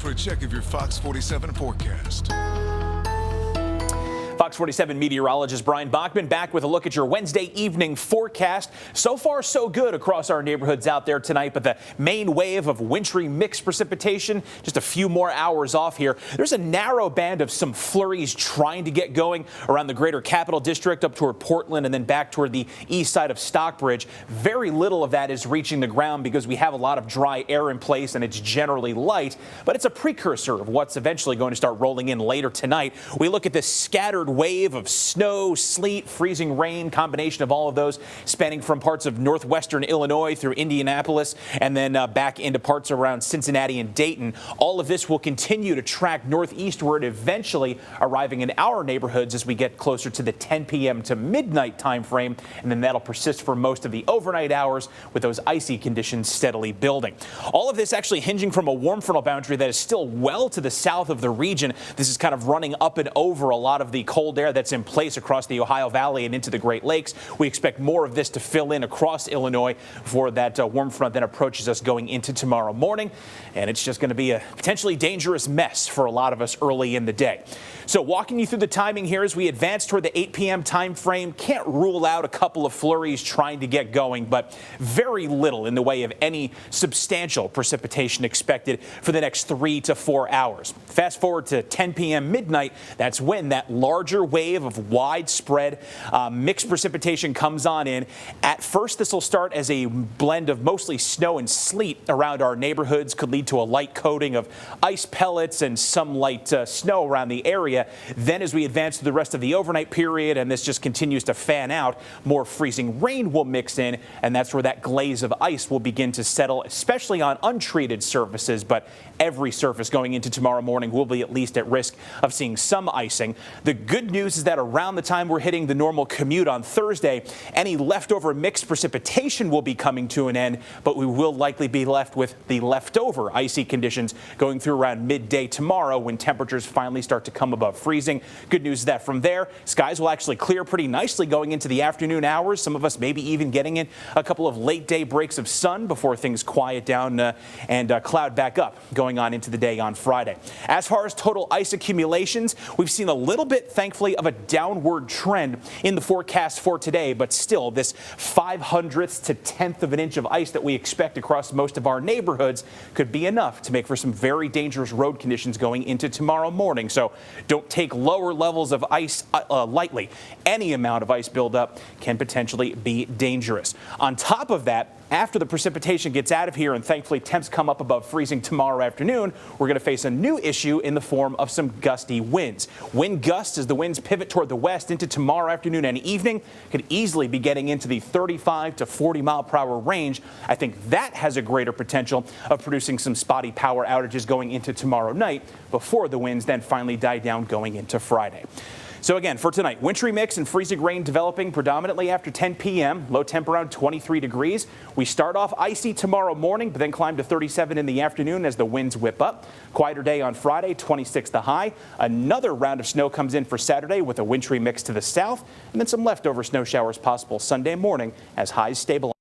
for a check of your Fox 47 forecast. Fox 47 meteorologist Brian Bachman back with a look at your Wednesday evening forecast. So far, so good across our neighborhoods out there tonight, but the main wave of wintry mixed precipitation just a few more hours off here. There's a narrow band of some flurries trying to get going around the greater capital district up toward Portland and then back toward the east side of Stockbridge. Very little of that is reaching the ground because we have a lot of dry air in place and it's generally light, but it's a precursor of what's eventually going to start rolling in later tonight. We look at this scattered wave of snow, sleet, freezing rain, combination of all of those spanning from parts of northwestern Illinois through Indianapolis and then back into parts around Cincinnati and Dayton. All of this will continue to track northeastward, eventually arriving in our neighborhoods as we get closer to the 10 p.m. to midnight time frame, and then that'll persist for most of the overnight hours with those icy conditions steadily building. All of this actually hinging from a warm frontal boundary that is still well to the south of the region. This is kind of running up and over a lot of the cold air that's in place across the Ohio Valley and into the Great Lakes. We expect more of this to fill in across Illinois before that warm front then approaches us going into tomorrow morning. And it's just going to be a potentially dangerous mess for a lot of us early in the day. So walking you through the timing here as we advance toward the 8 p.m. time frame, can't rule out a couple of flurries trying to get going, but very little in the way of any substantial precipitation expected for the next 3 to 4 hours. Fast forward to 10 p.m. midnight, that's when that larger wave of widespread mixed precipitation comes on in. At first, this will start as a blend of mostly snow and sleet around our neighborhoods, could lead to a light coating of ice pellets and some light snow around the area. Then as we advance to the rest of the overnight period and this just continues to fan out, more freezing rain will mix in, and that's where that glaze of ice will begin to settle, especially on untreated surfaces. But every surface going into tomorrow morning will be at least at risk of seeing some icing. The good news is that around the time we're hitting the normal commute on Thursday, any leftover mixed precipitation will be coming to an end, but we will likely be left with the leftover icy conditions going through around midday tomorrow when temperatures finally start to come above freezing. Good news is that from there, skies will actually clear pretty nicely going into the afternoon hours. Some of us maybe even getting in a couple of late day breaks of sun before things quiet down and cloud back up going on into the day on Friday. As far as total ice accumulations, we've seen a little bit, thankfully, of a downward trend in the forecast for today, but still this 0.05 to 1/10 of an inch of ice that we expect across most of our neighborhoods could be enough to make for some very dangerous road conditions going into tomorrow morning. So don't take lower levels of ice lightly. Any amount of ice buildup can potentially be dangerous. On top of that, after the precipitation gets out of here and thankfully temps come up above freezing tomorrow afternoon, we're going to face a new issue in the form of some gusty winds. Wind gusts as the winds pivot toward the west into tomorrow afternoon and evening could easily be getting into the 35 to 40 mile per hour range. I think that has a greater potential of producing some spotty power outages going into tomorrow night before the winds then finally die down going into Friday. So again, for tonight, wintry mix and freezing rain developing predominantly after 10 p.m. Low temp around 23 degrees. We start off icy tomorrow morning, but then climb to 37 in the afternoon as the winds whip up. Quieter day on Friday, 26 the high. Another round of snow comes in for Saturday with a wintry mix to the south, and then some leftover snow showers possible Sunday morning as highs stabilize.